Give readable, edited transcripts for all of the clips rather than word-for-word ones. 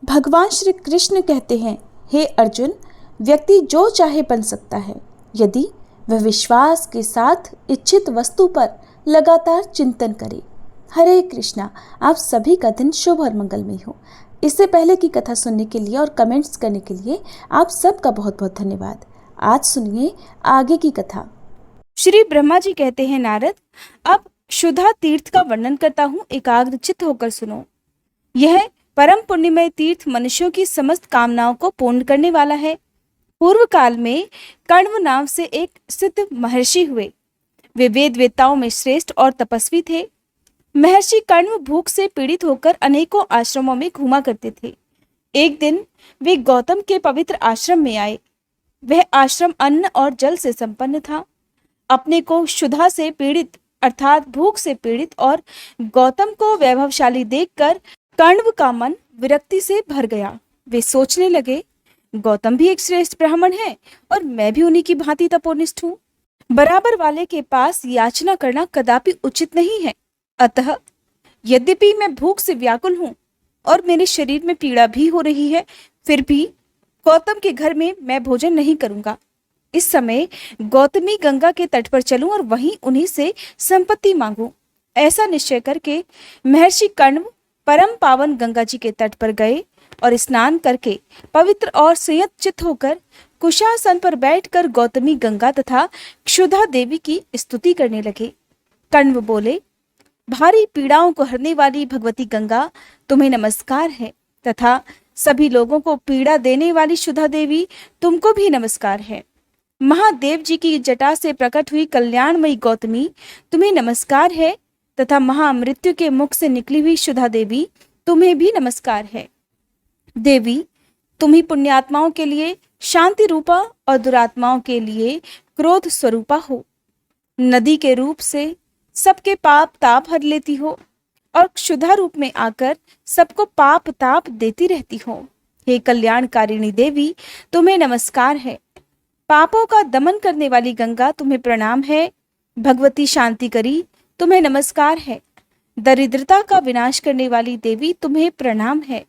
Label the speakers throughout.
Speaker 1: भगवान श्री कृष्ण कहते हैं, हे अर्जुन, व्यक्ति जो चाहे बन सकता है यदि वह विश्वास के साथ इच्छित वस्तु पर लगातार चिंतन करे। हरे कृष्णा। आप सभी का दिन शुभ और मंगलमय हो। इससे पहले की कथा सुनने के लिए और कमेंट्स करने के लिए आप सबका बहुत बहुत धन्यवाद। आज सुनिए आगे की कथा।
Speaker 2: श्री ब्रह्मा जी कहते हैं, नारद, अब क्षुधा तीर्थ का वर्णन करता हूँ, एकाग्रचित्त होकर सुनो। यह परम पुण्यमय तीर्थ मनुष्यों की समस्त कामनाओं को पूर्ण करने वाला है। पूर्व काल में कण्व नाम से एक सिद्ध महर्षि हुए। वे वेद वेत्ताओं में श्रेष्ठ और तपस्वी थे। महर्षि कण्व भूख से पीड़ित होकर अनेकों आश्रमों में घूमा करते थे। एक दिन वे गौतम के पवित्र आश्रम में आए। वह आश्रम अन्न और जल से संपन्न था। अपने को क्षुधा से पीड़ित अर्थात भूख से पीड़ित और गौतम को वैभवशाली देखकर कण्व का मन विरक्ति से भर गया। वे सोचने लगे, गौतम भी एक श्रेष्ठ ब्राह्मण है और मैं भी उन्हीं की भांति तपोनिष्ठ हूँ। बराबर वाले के पास याचना करना कदापि उचित नहीं है। अतः यद्यपि मैं भूख से व्याकुल हूँ और मेरे शरीर में पीड़ा भी हो रही है, फिर भी गौतम के घर में मैं भोजन नहीं करूंगा। इस समय गौतमी गंगा के तट पर चलूं और वहीं उन्हीं से संपत्ति मांगूं। ऐसा निश्चय करके महर्षि कण्व परम पावन गंगा जी के तट पर गए और स्नान करके पवित्र और संयत चित्त होकर कुशासन पर बैठकर गौतमी गंगा तथा क्षुधा देवी की स्तुति करने लगे। कण्व बोले, भारी पीड़ाओं को हरने वाली भगवती गंगा, तुम्हें नमस्कार है, तथा सभी लोगों को पीड़ा देने वाली क्षुधा देवी, तुमको भी नमस्कार है। महादेव जी की जटा से प्रकट हुई कल्याणमयी गौतमी, तुम्हें नमस्कार है, तथा महामृत्यु के मुख से निकली हुई क्षुधा देवी, तुम्हें भी नमस्कार है। देवी, तुम ही पुण्यात्माओं के लिए शांति रूपा और दुरात्माओं के लिए क्रोध स्वरूपा हो। नदी के रूप से सबके पाप ताप हर लेती हो और क्षुधा रूप में आकर सबको पाप ताप देती रहती हो। हे कल्याणकारिणी देवी, तुम्हें नमस्कार है। पापों का दमन करने वाली गंगा, तुम्हें प्रणाम है। भगवती शांति करी, तुम्हें नमस्कार है। दरिद्रता का विनाश करने वाली देवी, तुम्हें प्रणाम है।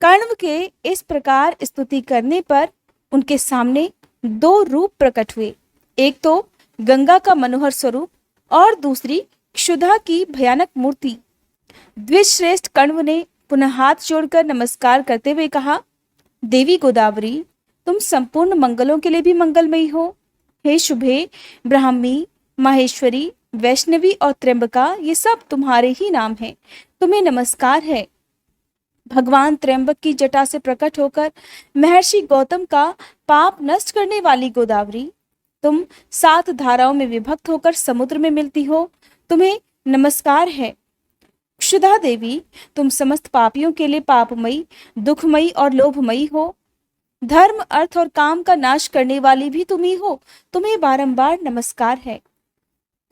Speaker 2: कण्व के इस प्रकार स्तुति करने पर उनके सामने दो रूप प्रकट हुए। एक तो गंगा का मनोहर स्वरूप और दूसरी क्षुधा की भयानक मूर्ति। द्विजश्रेष्ठ कण्व ने पुनः हाथ जोड़कर नमस्कार करते हुए कहा, देवी गोदावरी, तुम संपूर्ण मंगलों के लिए भी मंगलमयी हो। हे शुभे, ब्राह्मी, माहेश्वरी, वैष्णवी और त्र्यंबका, ये सब तुम्हारे ही नाम हैं। तुम्हें नमस्कार है। भगवान त्र्यंबक की जटा से प्रकट होकर महर्षि गौतम का पाप नष्ट करने वाली गोदावरी, तुम 7 धाराओं में विभक्त होकर समुद्र में मिलती हो। तुम्हें नमस्कार है। क्षुधा देवी, तुम समस्त पापियों के लिए पापमयी, दुखमयी और लोभमयी हो। धर्म, अर्थ और काम का नाश करने वाली भी तुम ही हो। तुम्हें बारंबार नमस्कार है।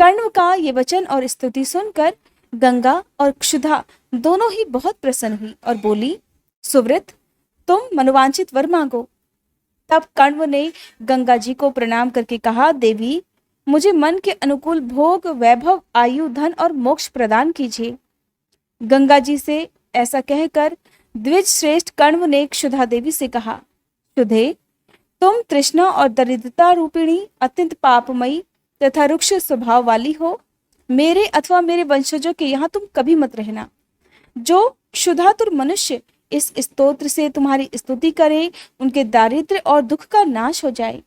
Speaker 2: कण्व का ये वचन और स्तुति सुनकर गंगा और क्षुधा दोनों ही बहुत प्रसन्न हुई और बोली, सुव्रत, तुम मनोवांछित वर मांगो। तब कण्व ने गंगा जी को प्रणाम करके कहा, देवी, मुझे मन के अनुकूल भोग, वैभव, आयु, धन और मोक्ष प्रदान कीजिए। गंगा जी से ऐसा कहकर द्विज श्रेष्ठ कण्व ने क्षुधा देवी से कहा, क्षुधे, तुम तृष्णा और दरिद्रता रूपिणी अत्यंत पापमयी तथा रुक्ष स्वभाव वाली हो। मेरे अथवा मेरे वंशजों के यहाँ तुम कभी मत रहना। जो क्षुधातुर मनुष्य इस स्तोत्र से तुम्हारी स्तुति करें, उनके दारिद्र्य और दुख का नाश हो जाए।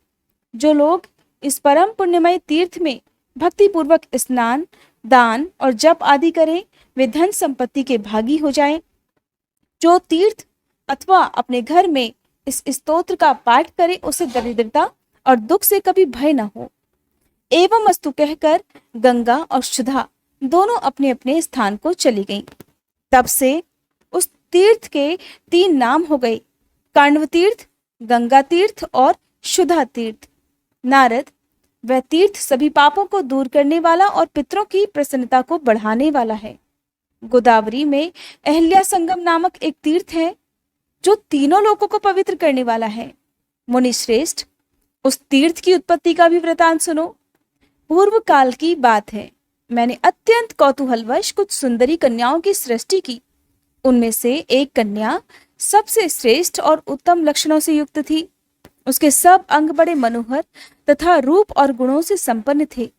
Speaker 2: जो लोग इस परम पुण्यमय तीर्थ में भक्ति पूर्वक स्नान, दान और जप आदि करें, वे धन संपत्ति के भागी हो जाएं। जो तीर्थ अथवा अपने घर में इस स्तोत्र का पाठ करे, उसे दरिद्रता और दुख से कभी भय न हो। एवं अस्तु कहकर गंगा और क्षुधा दोनों अपने अपने स्थान को चली गईं। तब से उस तीर्थ के 3 नाम हो गए, कण्व तीर्थ, गंगा तीर्थ और क्षुधा तीर्थ। नारद, वह तीर्थ सभी पापों को दूर करने वाला और पितरों की प्रसन्नता को बढ़ाने वाला है। गोदावरी में अहिल्या संगम नामक एक तीर्थ है जो तीनों लोकों को पवित्र करने वाला है। मुनि श्रेष्ठ, उस तीर्थ की उत्पत्ति का भी वृतांत सुनो। पूर्व काल की बात है, मैंने अत्यंत कौतूहलवश कुछ सुंदरी कन्याओं की सृष्टि की। उनमें से एक कन्या सबसे श्रेष्ठ और उत्तम लक्षणों से युक्त थी। उसके सब अंग बड़े मनोहर तथा रूप और गुणों से संपन्न थे।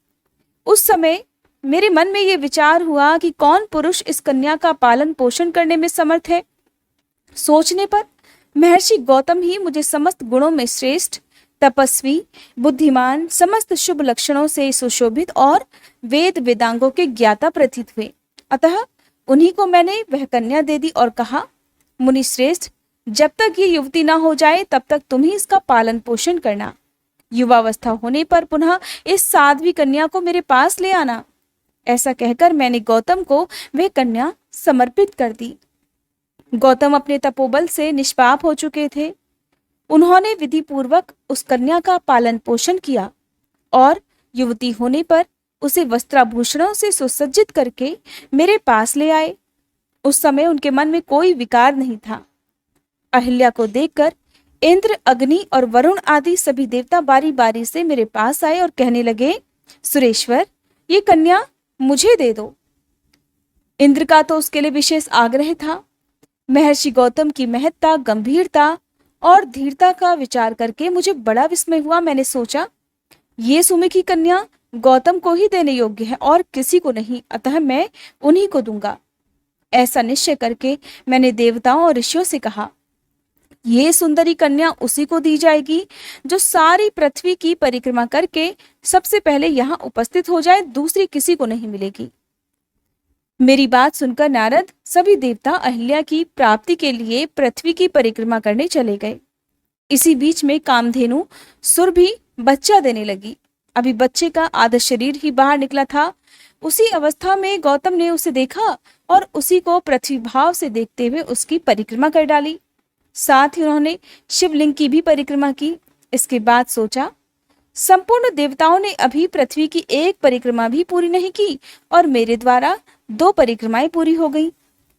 Speaker 2: उस समय मेरे मन में ये विचार हुआ कि कौन पुरुष इस कन्या का पालन पोषण करने में समर्थ है। सोचने पर महर्षि गौतम ही मुझे समस्त गुणों में श्रेष्ठ, तपस्वी, बुद्धिमान, समस्त शुभ लक्षणों से सुशोभित और वेद वेदांगों के ज्ञाता प्रतीत हुए। अतः उन्हीं को मैंने वह कन्या दे दी और कहा, मुनि श्रेष्ठ, जब तक ये युवती ना हो जाए तब तक तुम ही इसका पालन पोषण करना। युवावस्था होने पर पुनः इस साध्वी कन्या को मेरे पास ले आना। ऐसा कहकर मैंने गौतम को वह कन्या समर्पित कर दी। गौतम अपने तपोबल से निष्पाप हो चुके थे। उन्होंने विधि पूर्वक उस कन्या का पालन पोषण किया और युवती होने पर उसे वस्त्राभूषणों से सुसज्जित करके मेरे पास ले आए। उस समय उनके मन में कोई विकार नहीं था। अहिल्या को देखकर इंद्र, अग्नि और वरुण आदि सभी देवता बारी बारी से मेरे पास आए और कहने लगे, सुरेश्वर, ये कन्या मुझे दे दो। इंद्र का तो उसके लिए विशेष आग्रह था। महर्षि गौतम की महत्ता, गंभीरता और धीरता का विचार करके मुझे बड़ा विस्मय हुआ। मैंने सोचा, ये सुमुखी कन्या गौतम को ही देने योग्य है और किसी को नहीं, अतः मैं उन्हीं को दूंगा। ऐसा निश्चय करके मैंने देवताओं और ऋषियों से कहा, ये सुंदरी कन्या उसी को दी जाएगी जो सारी पृथ्वी की परिक्रमा करके सबसे पहले यहाँ उपस्थित हो जाए, दूसरी किसी को नहीं मिलेगी। मेरी बात सुनकर नारद सभी देवता अहिल्या की प्राप्ति के लिए पृथ्वी की परिक्रमा करने चले गए। इसी बीच में कामधेनु सुरभि बच्चा देने लगी। अभी बच्चे का आधा शरीर ही बाहर निकला था। उसी अवस्था में गौतम ने उसे देखा और उसी को पृथ्वी भाव से देखते हुए उसकी परिक्रमा कर डाली। साथ ही उन्होंने शिवलिंग की भी परिक्रमा की। इसके बाद सोचा, संपूर्ण देवताओं ने अभी पृथ्वी की एक परिक्रमा भी पूरी नहीं की और मेरे द्वारा 2 परिक्रमाएं पूरी हो गई।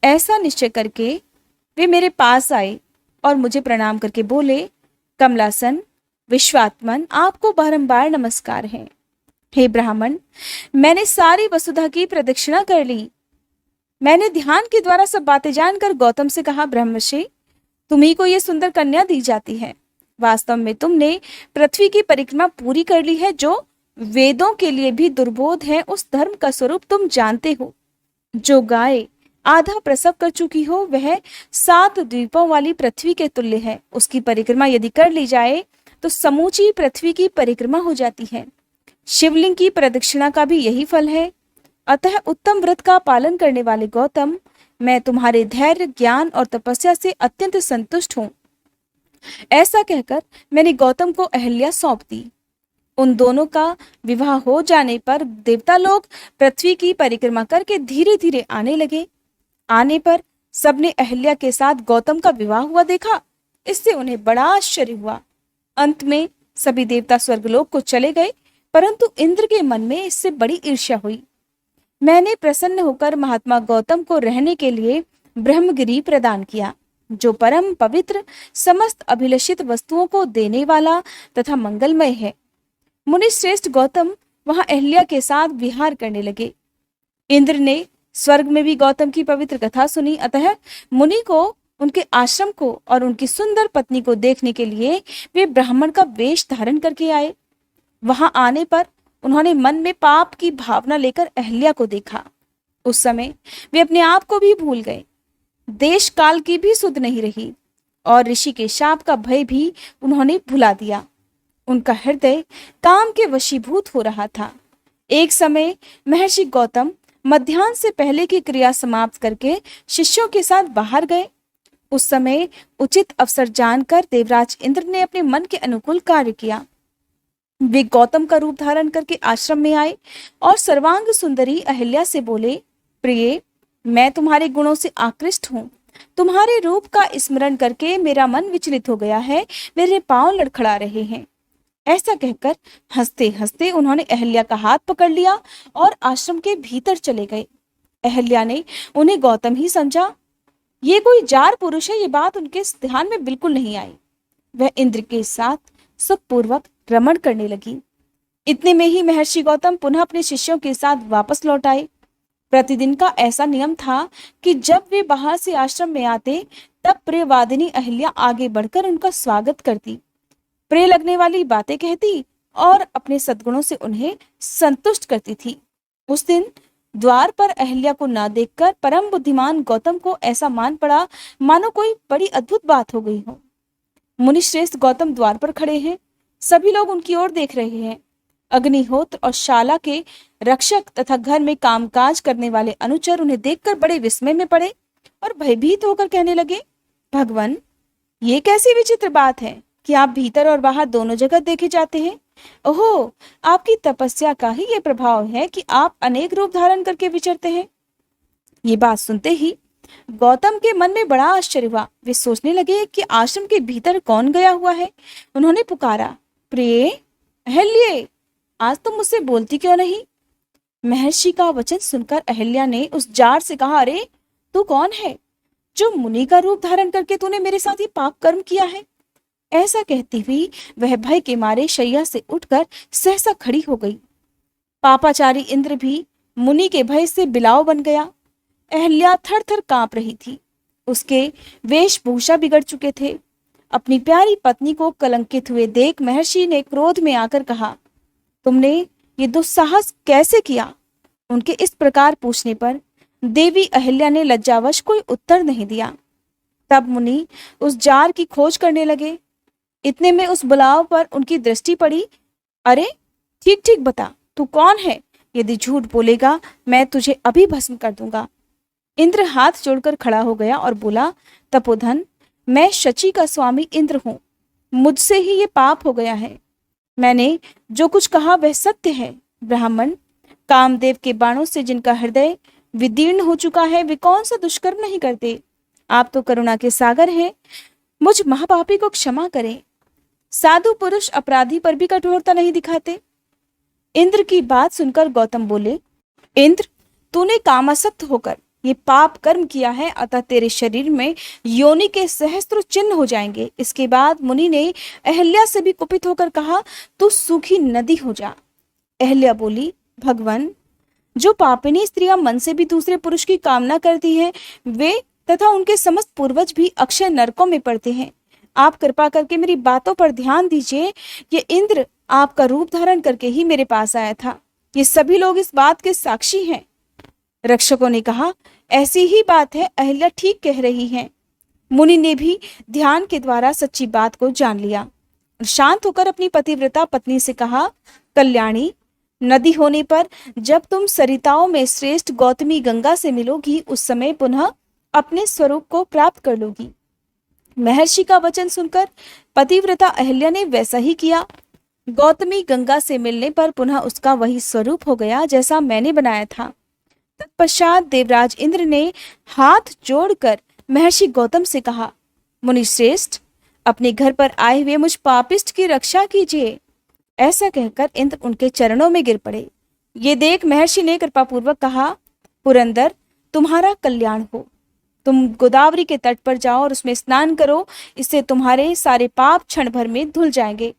Speaker 2: ऐसा निश्चय करके वे मेरे पास आए और मुझे प्रणाम करके बोले, कमलासन, विश्वात्मन, आपको बारंबार नमस्कार है। हे ब्राह्मण, मैंने सारी वसुधा की प्रदक्षिणा कर ली। मैंने ध्यान के द्वारा सब बातें जानकर गौतम से कहा, ब्रह्मर्षि, तुम्ही को ये सुंदर कन्या दी जाती है। वास्तव में तुमने पृथ्वी की परिक्रमा पूरी कर ली है, जो वेदों के लिए भी दुर्बोध है। उस धर्म का स्वरूप तुम जानते हो। जो गाय आधा प्रसव कर चुकी हो वह 7 द्वीपों वाली पृथ्वी के तुल्य है। उसकी परिक्रमा यदि कर ली जाए तो समूची पृथ्वी की परिक्रमा हो जाती है। शिवलिंग की प्रदक्षिणा का भी यही फल है। अतः उत्तम व्रत का पालन करने वाले गौतम, मैं तुम्हारे धैर्य, ज्ञान और तपस्या से अत्यंत संतुष्ट हूं। ऐसा कहकर मैंने गौतम को अहिल्या सौंप दी। उन दोनों का विवाह हो जाने पर देवता लोग पृथ्वी की परिक्रमा करके धीरे धीरे आने लगे। आने पर सबने अहिल्या के साथ गौतम का विवाह हुआ देखा। इससे उन्हें बड़ा आश्चर्य हुआ। अंत में सभी देवता स्वर्गलोक को चले गए, परंतु इंद्र के मन में इससे बड़ी ईर्ष्या हुई। मैंने प्रसन्न होकर महात्मा गौतम को रहने के लिए ब्रह्मगिरी प्रदान किया, जो परम पवित्र, समस्त अभिलषित वस्तुओं को देने वाला तथा मंगलमय है। मुनि श्रेष्ठ गौतम वहां अहिल्या के साथ विहार करने लगे। इंद्र ने स्वर्ग में भी गौतम की पवित्र कथा सुनी। अतः मुनि को, उनके आश्रम को और उनकी सुंदर पत्नी को देखने के लिए वे ब्राह्मण का वेश धारण करके आए। वहां आने पर उन्होंने मन में पाप की भावना लेकर अहिल्या को देखा। उस समय वे अपने आप को भी भूल गए, देश काल की भी सुध नहीं रही और ऋषि के शाप का भय भी उन्होंने भुला दिया। उनका हृदय काम के वशीभूत हो रहा था। एक समय महर्षि गौतम मध्याह्न से पहले की क्रिया समाप्त करके शिष्यों के साथ बाहर गए। उस समय उचित अवसर जानकर देवराज इंद्र ने अपने मन के अनुकूल कार्य किया। वे गौतम का रूप धारण करके आश्रम में आए और सर्वांग सुंदरी अहिल्या से बोले, प्रिय, मैं तुम्हारे गुणों से आकृष्ट हूँ। तुम्हारे रूप का स्मरण करके मेरा मन विचलित हो गया है, मेरे पांव लड़खड़ा रहे हैं। ऐसा कहकर हंसते हंसते उन्होंने अहिल्या का हाथ पकड़ लिया और आश्रम के भीतर चले गए। अहिल्या ने उन्हें गौतम ही समझा। ये कोई जार पुरुष है, ये बात उनके ध्यान में बिल्कुल नहीं आई। वह इंद्र के साथ सुखपूर्वक रमण करने लगी। इतने में ही महर्षि गौतम पुनः अपने शिष्यों के साथ वापस लौट आए। प्रतिदिन का ऐसा नियम था कि जब वे बाहर से आश्रम में आते तब प्रियवादिनी अहिल्या आगे बढ़कर उनका स्वागत करती, प्रिय लगने वाली बातें कहती और अपने सद्गुणों से उन्हें संतुष्ट करती थी। उस दिन द्वार पर अहिल्या को ना देखकर परम बुद्धिमान गौतम को ऐसा मान पड़ा मानो कोई बड़ी अद्भुत बात हो गई हो। मुनिश्रेष्ठ गौतम द्वार पर खड़े हैं, सभी लोग उनकी ओर देख रहे हैं। अग्निहोत्र और शाला के रक्षक तथा घर में कामकाज करने वाले अनुचर उन्हें देखकर बड़े विस्मय में पड़े और भयभीत होकर कहने लगे, भगवान, ये कैसी विचित्र बात है कि आप भीतर और बाहर दोनों जगह देखे जाते हैं। ओहो, आपकी तपस्या का ही ये प्रभाव है कि आप अनेक रूप धारण करके विचरते हैं। ये बात सुनते ही गौतम के मन में बड़ा आश्चर्य हुआ। वे सोचने लगे कि आश्रम के भीतर कौन गया हुआ है। उन्होंने पुकारा, प्रिय अहिल्ये, आज तुम मुझसे बोलती क्यों नहीं? महर्षि का वचन सुनकर अहिल्या ने उस जार से कहा, अरे तू कौन है जो मुनि का रूप धारण करके तूने मेरे साथ ये पाप कर्म किया है? ऐसा कहती हुई वह भय के मारे शैया से उठकर सहसा खड़ी हो गई। पापाचारी इंद्र भी मुनि के भय से बिलाव बन गया। अहिल्या थर थर कांप रही थी। उसके वेशभूषा बिगड़ चुके थे। अपनी प्यारी पत्नी को कलंकित हुए देख महर्षि ने क्रोध में आकर कहा, तुमने ये दुस्साहस कैसे किया? उनके इस प्रकार पूछने पर देवी अहिल्या ने लज्जावश कोई उत्तर नहीं दिया। तब मुनि उस जार की खोज करने लगे। इतने में उस बुलाव पर उनकी दृष्टि पड़ी। अरे ठीक ठीक बता, तू कौन है? यदि झूठ बोलेगा मैं तुझे अभी भस्म कर दूंगा। इंद्र हाथ जोड़कर खड़ा हो गया और बोला, तपोधन, मैं शची का स्वामी इंद्र हूं। मुझसे ही ये पाप हो गया है। मैंने जो कुछ कहा वह सत्य है। ब्राह्मण, कामदेव के बाणों से जिनका हृदय विदीर्ण हो चुका है वे कौन सा दुष्कर्म नहीं करते। आप तो करुणा के सागर हैं, मुझ महापापी को क्षमा करें। साधु पुरुष अपराधी पर भी कठोरता नहीं दिखाते। इंद्र की बात सुनकर गौतम बोले, इंद्र, तूने कामासक्त होकर ये पाप कर्म किया है, अतः तेरे शरीर में योनि के सहस्त्र चिन्ह हो जाएंगे। इसके बाद मुनि ने अहिल्या से भी कुपित होकर कहा, तू सूखी नदी हो जा। अहिल्या बोली, भगवान, जो पापिनी स्त्रियां मन से भी दूसरे पुरुष की कामना करती हैं, वे तथा उनके समस्त पूर्वज भी अक्षय नरकों में पड़ते हैं। आप कृपा करके मेरी बातों पर ध्यान दीजिए। ये इंद्र आपका रूप धारण करके ही मेरे पास आया था। ये सभी लोग इस बात के साक्षी हैं। रक्षकों ने कहा, ऐसी ही बात है, अहिल्या ठीक कह रही हैं। मुनि ने भी ध्यान के द्वारा सच्ची बात को जान लिया। शांत होकर अपनी पतिव्रता पत्नी से कहा, कल्याणी, नदी होने पर जब तुम सरिताओं में श्रेष्ठ गौतमी गंगा से मिलोगी, उस समय पुनः अपने स्वरूप को प्राप्त कर लोगी। महर्षि का वचन सुनकर पतिव्रता अहिल्या ने वैसा ही किया। गौतमी गंगा से मिलने पर पुनः उसका वही स्वरूप हो गया जैसा मैंने बनाया था। तत्पश्चात देवराज इंद्र ने हाथ जोड़कर महर्षि गौतम से कहा, मुनिश्रेष्ठ, अपने घर पर आए हुए मुझ पापिष्ट की रक्षा कीजिए। ऐसा कहकर इंद्र उनके चरणों में गिर पड़े। ये देख महर्षि ने कृपापूर्वक कहा, पुरंदर, तुम्हारा कल्याण हो। तुम गोदावरी के तट पर जाओ और उसमें स्नान करो। इससे तुम्हारे सारे पाप क्षण भर में धुल जाएंगे।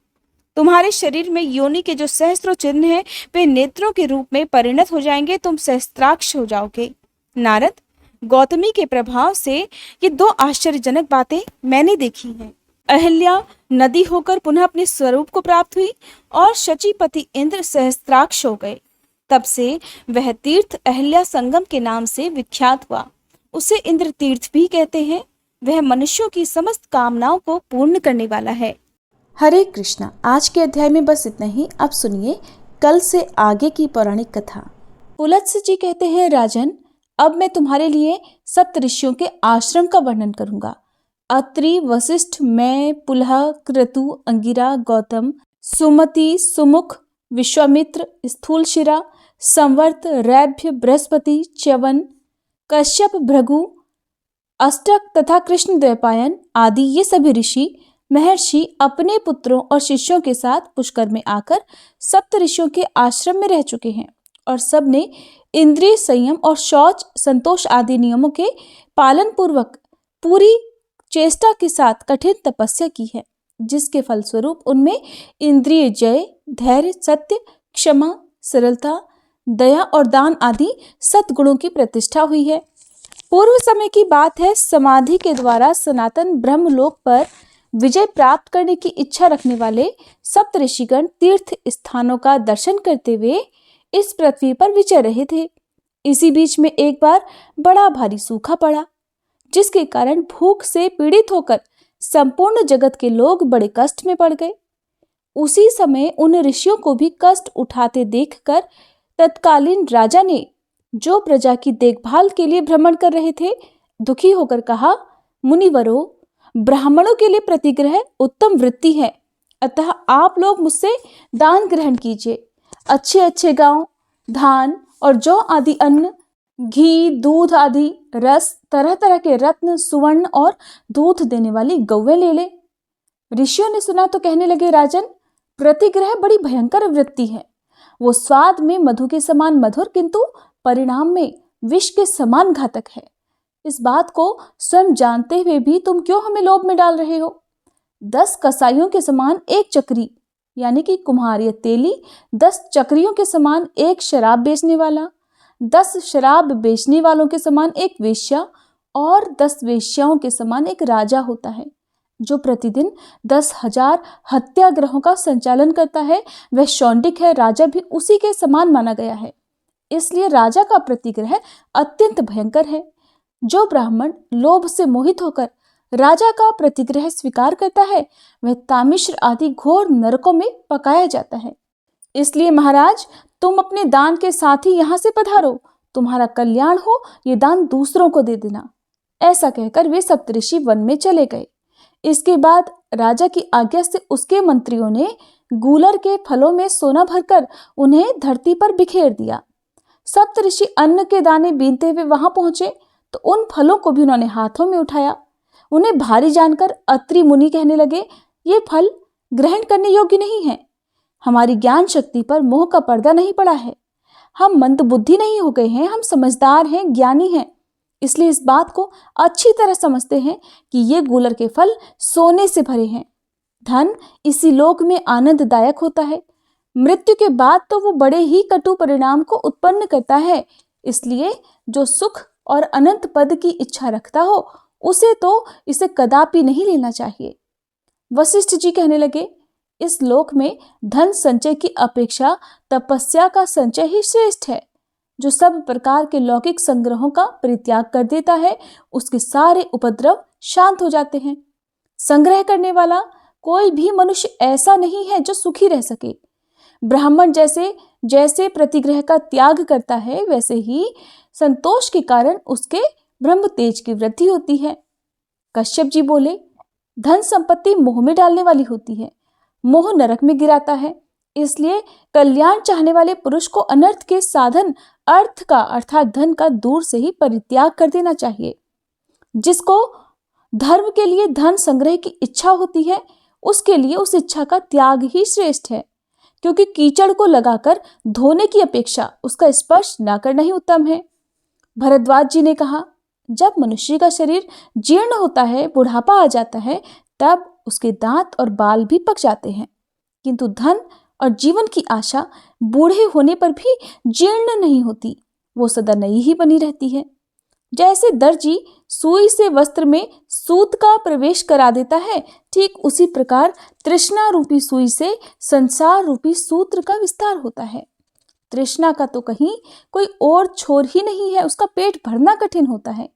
Speaker 2: तुम्हारे शरीर में योनि के जो सहस्त्रों चिन्ह हैं वे नेत्रों के रूप में परिणत हो जाएंगे। तुम सहस्त्राक्ष हो जाओगे। नारद, गौतमी के प्रभाव से ये दो आश्चर्यजनक बातें मैंने देखी हैं। अहिल्या नदी होकर पुनः अपने स्वरूप को प्राप्त हुई और शचीपति इंद्र सहस्त्राक्ष हो गए। तब से वह तीर्थ अहिल्या संगम के नाम से विख्यात हुआ। उसे इंद्र तीर्थ भी कहते हैं। वह मनुष्यों की समस्त कामनाओं को पूर्ण करने वाला है।
Speaker 1: हरे कृष्णा। आज के अध्याय में बस इतना ही। अब सुनिए कल से आगे की पौराणिक कथा। पुलत्स्य जी कहते हैं, राजन, अब मैं तुम्हारे लिए सप्त ऋषियों के आश्रम का वर्णन करूंगा। अत्रि, वशिष्ठ, मैं, पुलह, क्रतु, अंगिरा, गौतम, सुमति, सुमुख, विश्वामित्र, स्थूलशिरा, संवर्त, रैभ्य, बृहस्पति, च्यवन, कश्यप, भृगु, अष्टक तथा कृष्ण द्वैपायन आदि ये सभी ऋषि महर्षि अपने पुत्रों और शिष्यों के साथ पुष्कर में आकर सप्त ऋषियों के आश्रम में रह चुके हैं और सब ने इंद्रिय संयम और शौच, संतोष आदि नियमों के पालन पूर्वक पूरी चेष्टा के साथ कठिन तपस्या की है, जिसके फलस्वरूप उनमें इंद्रिय जय, धैर्य, सत्य, क्षमा, सरलता, दया और दान आदि सद्गुणों की प्रतिष्ठा हुई है। पूर्व समय की बात है, समाधि के द्वारा सनातन ब्रह्मलोक पर विजय प्राप्त करने की इच्छा रखने वाले सप्तऋषिगण तीर्थ स्थानों का दर्शन करते हुए इस पृथ्वी पर विचर रहे थे। इसी बीच में एक बार बड़ा भारी सूखा पड़ा, जिसके कारण भूख से पीड़ित होकर संपूर्ण जगत के लोग बड़े कष्ट में पड़ गए। उसी समय उन ऋषियों को भी कष्ट उठाते देखकर तत्कालीन राजा ने, जो प्रजा की देखभाल के लिए भ्रमण कर रहे थे, दुखी होकर कहा, मुनिवरों, ब्राह्मणों के लिए प्रतिग्रह उत्तम वृत्ति है, अतः आप लोग मुझसे दान ग्रहण कीजिए। अच्छे अच्छे गांव, धान और जौ आदि अन्न, घी, दूध आदि रस, तरह तरह के रत्न, सुवर्ण और दूध देने वाली गौवें ले ले। ऋषियों ने सुना तो कहने लगे, राजन, प्रतिग्रह बड़ी भयंकर वृत्ति है। वो स्वाद में मधु के समान मधुर, किंतु परिणाम में विष के समान घातक है। इस बात को स्वयं जानते हुए भी तुम क्यों हमें लोभ में डाल रहे हो? 10 कसाईयों के समान एक चक्री, यानी कि कुम्हार या तेली, 10 चक्रियों के समान एक शराब बेचने वाला, 10 शराब बेचने वालों के समान एक वेश्या और 10 वेश्याओं के समान एक राजा होता है। जो प्रतिदिन 10,000 हत्याग्रहों का संचालन करता है, वह शौंडिक है। राजा भी उसी के समान माना गया है। इसलिए राजा का प्रतिग्रह अत्यंत भयंकर है। जो ब्राह्मण लोभ से मोहित होकर राजा का प्रतिग्रह स्वीकार करता है, वह तामिश्र आदि घोर नरकों में पकाया जाता है। इसलिए महाराज, तुम अपने दान के साथ ही यहाँ से पधारो, तुम्हारा कल्याण हो, ये दान दूसरों को दे देना। ऐसा कहकर वे सप्तऋषि वन में चले गए। इसके बाद राजा की आज्ञा से उसके मंत्रियों ने गूलर के फलों में सोना भरकर उन्हें धरती पर बिखेर दिया। सप्तऋषि अन्न के दाने बीनते हुए वहां पहुंचे तो उन फलों को भी उन्होंने हाथों में उठाया। उन्हें भारी जानकर अत्रि मुनि कहने लगे, ये फल ग्रहण करने योग्य नहीं है। हमारी ज्ञान शक्ति पर मोह का पर्दा नहीं पड़ा है। हम मंदबुद्धि नहीं हो गए हैं, हम समझदार हैं, ज्ञानी हैं। इसलिए इस बात को अच्छी तरह समझते हैं कि ये गूलर के फल सोने से भरे हैं। धन इसी लोक में आनंददायक होता है, मृत्यु के बाद तो वो बड़े ही कटु परिणाम को उत्पन्न करता है। इसलिए जो सुख और अनंत पद की इच्छा रखता हो, उसे तो इसे कदापि नहीं लेना चाहिए। वशिष्ठ जी कहने लगे, इस लोक में धन संचय की अपेक्षा तपस्या का संचय ही श्रेष्ठ है। जो सब प्रकार के लौकिक संग्रहों का परित्याग कर देता है, उसके सारे उपद्रव शांत हो जाते हैं। संग्रह करने वाला कोई भी मनुष्य ऐसा नहीं है जो सुखी रह सके। ब्राह्मण जैसे जैसे प्रतिग्रह का त्याग करता है, वैसे ही संतोष के कारण उसके ब्रह्म तेज की वृद्धि होती है। कश्यप जी बोले, धन संपत्ति मोह में डालने वाली होती है, मोह नरक में गिराता है। इसलिए कल्याण चाहने वाले पुरुष को अनर्थ के साधन अर्थ का अर्थात धन का दूर से ही परित्याग कर देना चाहिए। जिसको धर्म के लिए धन संग्रह की इच्छा होती है, उसके लिए उस इच्छा का त्याग ही श्रेष्ठ है, क्योंकि कीचड़ को लगाकर धोने की अपेक्षा उसका स्पर्श न करना ही उत्तम है। भरद्वाज जी ने कहा, जब मनुष्य का शरीर जीर्ण होता है, बुढ़ापा आ जाता है, तब उसके दांत और बाल भी पक जाते हैं, किंतु धन और जीवन की आशा बूढ़े होने पर भी जीर्ण नहीं होती, वो सदा नई ही बनी रहती है। जैसे दर्जी सुई से वस्त्र में सूत का प्रवेश करा देता है, ठीक उसी प्रकार तृष्णा रूपी सुई से संसार रूपी सूत्र का विस्तार होता है। तृष्णा का तो कहीं कोई और छोर ही नहीं है, उसका पेट भरना कठिन होता है।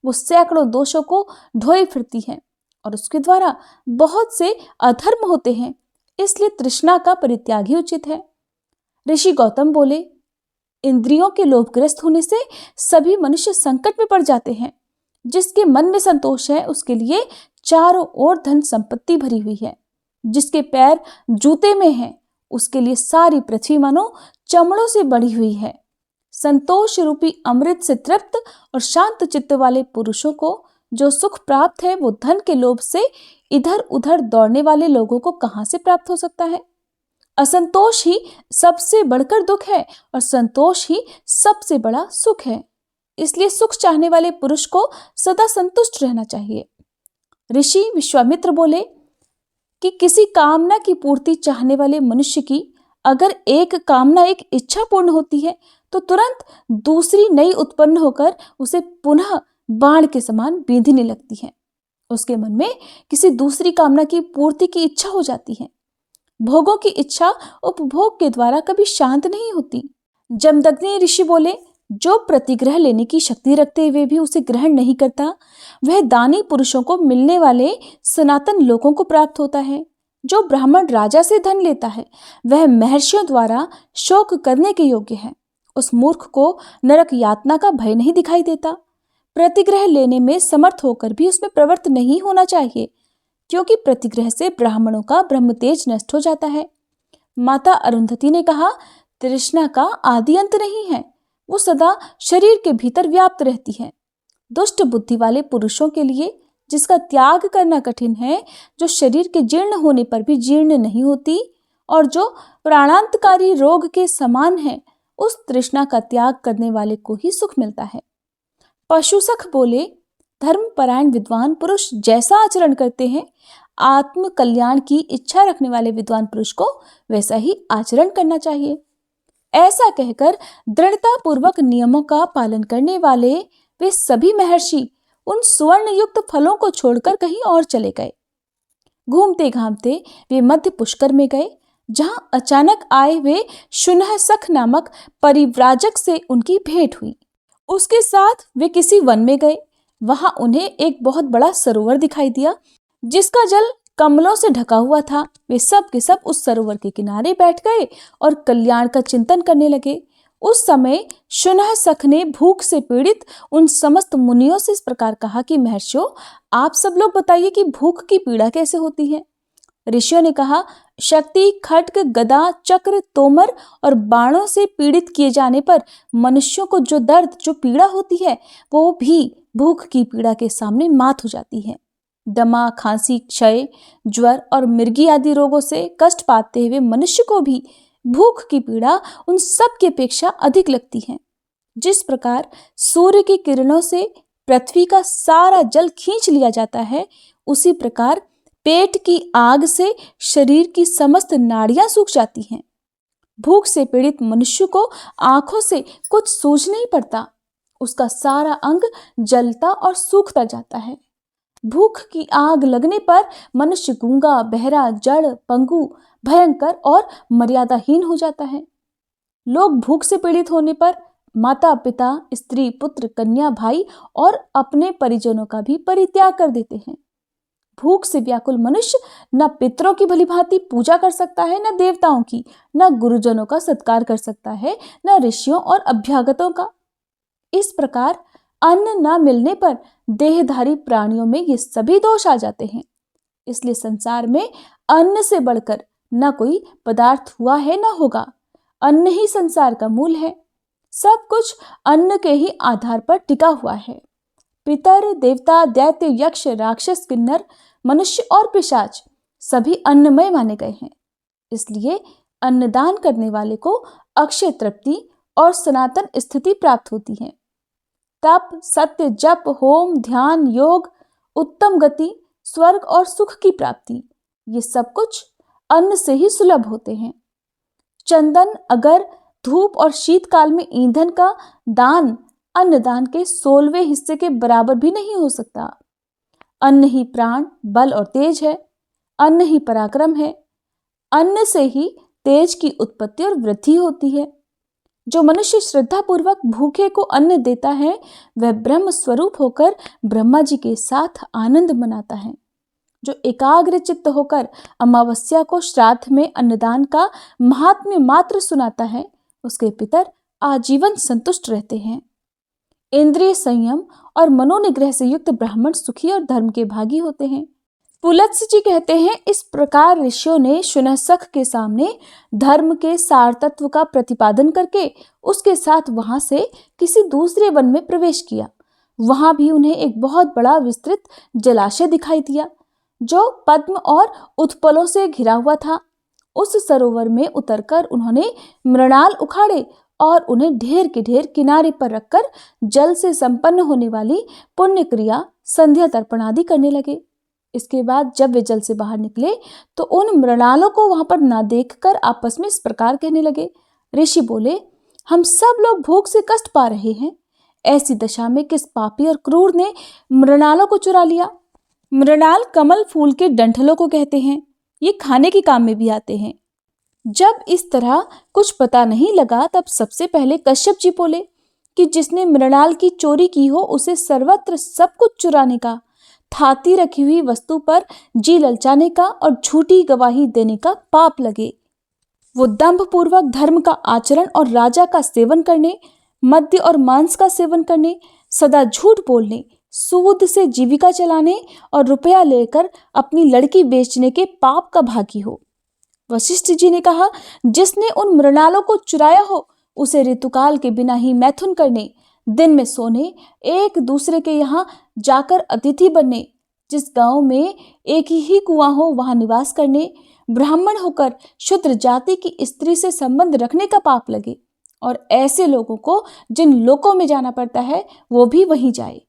Speaker 1: वो सैकड़ों दोषों को ढोए फिरती है और उसके द्वारा बहुत से अधर्म होते हैं। इसलिए तृष्णा का परित्याग ही उचित है। ऋषि गौतम बोले, इंद्रियों के लोभग्रस्त होने से सभी मनुष्य संकट में पड़ जाते हैं। जिसके मन में संतोष है, उसके लिए चारों ओर धन संपत्ति भरी हुई है। जिसके पैर जूते में हैं, उसके लिए सारी पृथ्वी मानो चमड़ों से बड़ी हुई है। संतोष रूपी अमृत से तृप्त और शांत चित्त वाले पुरुषों को जो सुख प्राप्त है, वो धन के लोभ से इधर उधर दौड़ने वाले लोगों को कहां से प्राप्त हो सकता है। असंतोष ही सबसे बढ़कर दुख है और संतोष ही सबसे बड़ा सुख है। इसलिए सुख चाहने वाले पुरुष को सदा संतुष्ट रहना चाहिए। ऋषि विश्वामित्र बोले कि किसी कामना की पूर्ति चाहने वाले मनुष्य की अगर एक कामना, एक इच्छा पूर्ण होती है, तो तुरंत दूसरी नई उत्पन्न होकर उसे पुनः बाण के समान बींधने लगती है। उसके मन में किसी दूसरी कामना की पूर्ति की इच्छा हो जाती है। भोगों की इच्छा उपभोग के द्वारा कभी शांत नहीं होती। जमदग्नि ऋषि बोले, जो प्रतिग्रह लेने की शक्ति रखते हुए भी उसे ग्रहण नहीं करता, वह दानी पुरुषों को मिलने वाले सनातन लोकों को प्राप्त होता है। जो ब्राह्मण राजा से धन लेता है, वह महर्षियों द्वारा शोक करने के योग्य है। उस मूर्ख को नरक यातना का भय नहीं दिखाई देता। प्रतिग्रह लेने में समर्थ होकर भी उसमें प्रवृत्त नहीं होना चाहिए, क्योंकि प्रतिग्रह से ब्राह्मणों का ब्रह्म तेज नष्ट हो जाता है। माता अरुंधति ने कहा, तृष्णा का आदि अंत नहीं है, वो सदा शरीर के भीतर व्याप्त रहती है। दुष्ट बुद्धि वाले पुरुषों के लिए, जिसका त्याग करना कठिन है, जो शरीर के जीर्ण होने पर भी जीर्ण नहीं होती और जो प्राणांतकारी रोग के समान है, उस तृष्णा का त्याग करने वाले को ही सुख मिलता है। पशुसख बोले, धर्मपरायण विद्वान पुरुष जैसा आचरण करते हैं, आत्म कल्याण की इच्छा रखने वाले विद्वान पुरुष को वैसा ही आचरण करना चाहिए। ऐसा कहकर दृढ़ता पूर्वक नियमों का पालन करने वाले वे सभी महर्षि उन सुवर्ण युक्त फलों को छोड़कर कहीं और चले गए। घूमते घामते वे मध्य पुष्कर में गए, जहां अचानक आए हुए शुनहसख नामक परिव्राजक से उनकी भेंट हुई। उसके साथ वे किसी वन में गए। वहां उन्हें एक बहुत बड़ा सरोवर दिखाई दिया, जिसका जल कमलों से ढका हुआ था। वे सब के सब उस सरोवर के किनारे बैठ गए और कल्याण का चिंतन करने लगे। उस समय शुनहसख ने भूख से पीड़ित उन समस्त मुनियों से इस प्रकार कहा कि महर्षियों, आप सब लोग बताइए कि भूख की पीड़ा कैसे होती है। ऋषियों ने कहा, शक्ति, खड्ग, गदा, चक्र, तोमर और बाणों से पीड़ित किए जाने पर मनुष्यों को जो दर्द, जो पीड़ा होती है, वो भी भूख की पीड़ा के सामने मात हो जाती है। दमा, खांसी, क्षय, ज्वर और मिर्गी आदि रोगों से कष्ट पाते हुए मनुष्य को भी भूख की पीड़ा उन सब की अपेक्षा अधिक लगती है। जिस प्रकार सूर्य की किरणों से पृथ्वी का सारा जल खींच लिया जाता है, उसी प्रकार पेट की आग से शरीर की समस्त नाड़ियां सूख जाती हैं। भूख से पीड़ित मनुष्य को आंखों से कुछ सूझ नहीं पड़ता, उसका सारा अंग जलता और सूखता जाता है। भूख की आग लगने पर मनुष्य गूंगा, बहरा, जड़, पंगु, भयंकर और मर्यादाहीन हो जाता है। लोग भूख से पीड़ित होने पर माता, पिता, स्त्री, पुत्र, कन्या, भाई और अपने परिजनों का भी परित्याग कर देते हैं। भूख से व्याकुल मनुष्य न पितरों की भलीभांति पूजा कर सकता है, न देवताओं की, न गुरुजनों का सत्कार कर सकता है, न ऋषियों और अभ्यागतों का। इस प्रकार अन्न न मिलने पर देहधारी प्राणियों में ये सभी दोष आ जाते हैं। इसलिए संसार में अन्न से बढ़कर न कोई पदार्थ हुआ है, न होगा। अन्न ही संसार का मूल है। सब कुछ अन्न के ही आधार पर टिका हुआ है। पितर, देवता, दैत्य, यक्ष, राक्षस, किन्नर, मनुष्य और पिशाच सभी अन्नमय माने गए हैं। इसलिए अन्नदान करने वाले को अक्षय तृप्ति और सनातन स्थिति प्राप्त होती है। तप, सत्य, जप, होम, ध्यान, योग, उत्तम गति, स्वर्ग और सुख की प्राप्ति, ये सब कुछ अन्न से ही सुलभ होते हैं। चंदन, अगर, धूप और शीतकाल में ईंधन का दान अन्नदान के 16वें हिस्से के बराबर भी नहीं हो सकता। अन्न ही प्राण, बल और तेज है। अन्न ही पराक्रम है। अन्न से ही तेज की उत्पत्ति और वृद्धि होती है। जो मनुष्य श्रद्धा पूर्वक भूखे को अन्न देता है, वह ब्रह्म स्वरूप होकर ब्रह्मा जी के साथ आनंद मनाता है। जो एकाग्र चित्त होकर अमावस्या को श्राद्ध में अन्नदान का महात्म्य मात्र सुनाता है, उसके पितर आजीवन संतुष्ट रहते हैं। इंद्रिय संयम और मनोनिग्रह से युक्त ब्राह्मण सुखी और धर्म के भागी होते हैं। पुलत्स्य जी कहते हैं, इस प्रकार ऋषियों ने शुनहसख के सामने धर्म के सार तत्व का प्रतिपादन करके उसके साथ वहां से किसी दूसरे वन में प्रवेश किया। वहां भी उन्हें एक बहुत बड़ा विस्तृत जलाशय दिखाई दिया, जो पद्म और उत्पलों से घिरा हुआ था। उस सरोवर में उतरकर उन्होंने मृणाल उखाड़े और उन्हें ढेर के ढेर किनारे पर रखकर जल से संपन्न होने वाली पुण्य क्रिया, संध्या तर्पण आदि करने लगे। इसके बाद जब वे जल से बाहर निकले तो उन मृणालों को वहां पर ना देखकर आपस में इस प्रकार कहने लगे। ऋषि बोले, हम सब लोग भूख से कष्ट पा रहे हैं। ऐसी दशा में किस पापी और क्रूर ने मृणालों को चुरा लिया? मृणाल कमल फूल के डंठलों को कहते हैं। ये खाने के काम में भी आते हैं। जब इस तरह कुछ पता नहीं लगा तब सबसे पहले कश्यप जी बोले कि जिसने मृणाल की चोरी की हो उसे सर्वत्र सब कुछ चुराने का, थाती रखी हुई वस्तु पर जी ललचाने का और झूठी गवाही देने का पाप लगे। वो दंभ पूर्वक धर्म का आचरण और राजा का सेवन करने, मद्य और मांस का सेवन करने, सदा झूठ बोलने, सूद से जीविका चलाने और रुपया लेकर अपनी लड़की बेचने के पाप का भागी हो। वशिष्ठ जी ने कहा, जिसने उन मृणालों को चुराया हो उसे ऋतुकाल के बिना ही मैथुन करने, दिन में सोने, एक दूसरे के यहाँ जाकर अतिथि बनने, जिस गांव में एक ही कुआं हो वहां निवास करने, ब्राह्मण होकर शूद्र जाति की स्त्री से संबंध रखने का पाप लगे। और ऐसे लोगों को जिन लोकों में जाना पड़ता है वो भी वहीं जाए।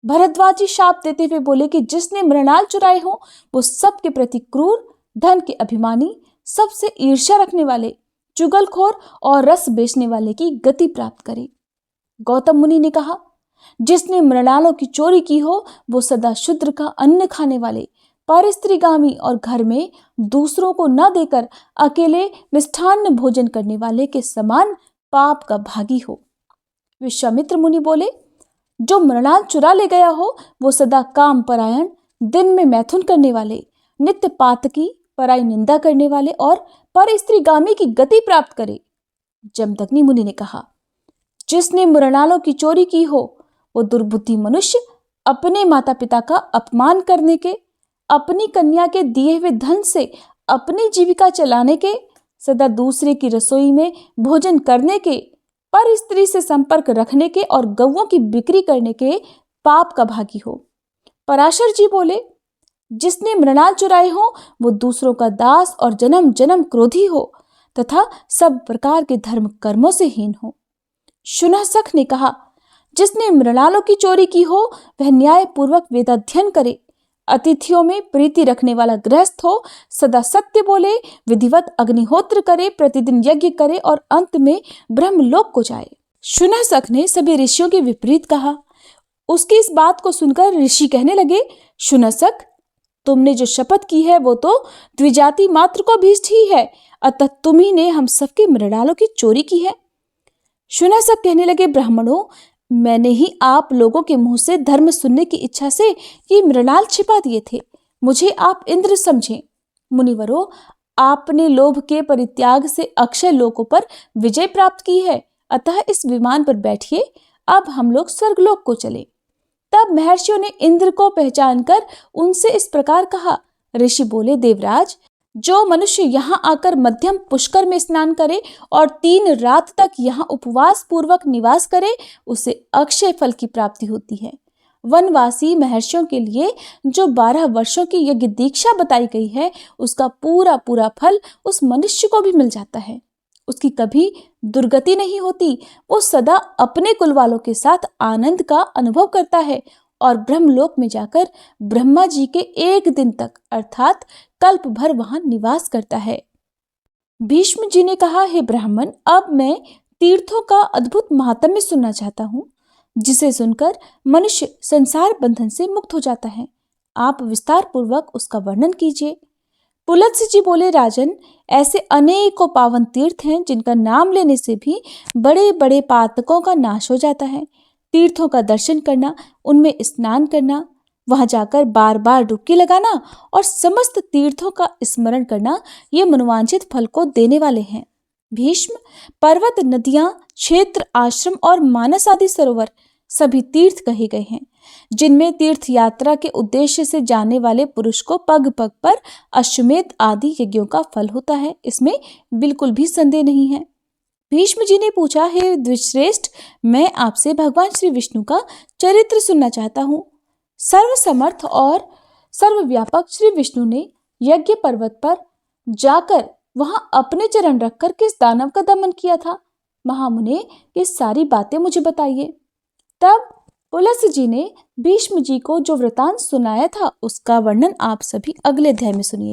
Speaker 1: भरद्वाज जी शाप देते हुए बोले कि जिसने मृणाल चुराए हो वो सबके प्रति क्रूर, धन के अभिमानी, सबसे ईर्ष्या रखने वाले, चुगलखोर और रस बेचने वाले की गति प्राप्त करे। गौतम मुनि ने कहा, जिसने मृणालों की चोरी की हो वो सदा शूद्र का अन्न खाने वाले, परस्त्रीगामी और घर में दूसरों को न देकर अकेले मिष्ठान्न भोजन करने वाले के समान पाप का भागी हो। विश्वामित्र मुनि बोले, जो मृणाल चुरा ले गया हो वो सदा काम परायण, दिन में मैथुन करने वाले, नित्य पातकी, पराई निंदा करने वाले और परस्त्रीगामी की गति प्राप्त करे। जमदग्नि मुनि ने कहा, जिसने मृणालों की चोरी की हो वो दुर्बुद्धि मनुष्य अपने माता पिता का अपमान करने के, अपनी कन्या के दिए हुए धन से अपनी जीविका चलाने के, सदा दूसरे की रसोई में भोजन करने के, पर स्त्री से संपर्क रखने के और गौओं की बिक्री करने के पाप का भागी हो। पराशर जी बोले, जिसने मृणाल चुराए हो वो दूसरों का दास और जन्म जन्म क्रोधी हो तथा सब प्रकार के धर्म कर्मों से हीन हो। शुनहसख ने कहा, जिसने मृणालों की चोरी की हो वह न्याय पूर्वक वेदाध्ययन करे, अतिथियों में प्रीति रखने वाला गृहस्थ हो, सदा सत्य बोले, विधिवत अग्निहोत्र करे, प्रतिदिन यज्ञ करे और अंत में ब्रह्मलोक को जाए। शुनहसख ने सभी ऋषियों के विपरीत कहा। उसकी इस बात को सुनकर ऋषि कहने लगे, शुनहसख, तुमने जो शपथ की है वो तो द्विजाति मात्र को भीष्ट ही है, अतः तुम ही ने हम सबके मृणालों की चोरी की है। शुनहसख कहने लगे, ब्राह्मणों, मैंने ही आप लोगों के मुंह से धर्म सुनने की इच्छा से ये मृणाल छिपा दिए थे। मुझे आप इंद्र समझें। मुनिवरों, आपने लोभ के परित्याग से अक्षय लोकों पर विजय प्राप्त की है, अतः इस विमान पर बैठिए, अब हम लोग स्वर्गलोक को चले। तब महर्षियों ने इंद्र को पहचान कर उनसे इस प्रकार कहा। ऋषि बोले, देवराज, जो मनुष्य यहाँ आकर मध्यम पुष्कर में स्नान करे और 3 रात तक यहाँ उपवास पूर्वक निवास करे उसे अक्षय फल की प्राप्ति होती है। वनवासी महर्षियों के लिए जो 12 वर्षों की यज्ञ दीक्षा बताई गई है उसका पूरा पूरा फल उस मनुष्य को भी मिल जाता है। उसकी कभी दुर्गति नहीं होती, वो सदा अपने कुल वालों के साथ आनंद का अनुभव करता है और ब्रह्मलोक में जाकर ब्रह्मा जी के 1 दिन तक अर्थात कल्प भर वहां निवास करता है। भीष्म जी ने कहा, हे ब्राह्मण, अब मैं तीर्थों का अद्भुत महात्म्य सुनना चाहता हूँ, जिसे सुनकर मनुष्य संसार बंधन से मुक्त हो जाता है। आप विस्तार पूर्वक उसका वर्णन कीजिए। पुलत्स्य जी बोले, राजन, ऐसे अनेकों पावन तीर्थ हैं जिनका नाम लेने से भी बड़े बड़े पातकों का नाश हो जाता है। तीर्थों का दर्शन करना, उनमें स्नान करना, वहां जाकर बार बार डुबकी लगाना और समस्त तीर्थों का स्मरण करना, ये मनोवांछित फल को देने वाले हैं। भीष्म, पर्वत, नदियां, क्षेत्र, आश्रम और मानस आदि सरोवर सभी तीर्थ कहे गए हैं, जिनमें तीर्थ यात्रा के उद्देश्य से जाने वाले पुरुष को पग पग पर अश्वमेध आदि यज्ञों का फल होता है, इसमें बिल्कुल भी संदेह नहीं है। भीष्म जी ने पूछा, हे द्विजश्रेष्ठ, मैं आपसे भगवान श्री विष्णु का चरित्र सुनना चाहता हूँ। सर्वसमर्थ और सर्वव्यापक श्री विष्णु ने यज्ञ पर्वत पर जाकर वहां अपने चरण रखकर किस दानव का दमन किया था? महामुने, ये सारी बातें मुझे बताइए। तब पुलत्स्य जी ने भीष्म जी को जो वृतांत सुनाया था उसका वर्णन आप सभी अगले अध्याय में सुनिए।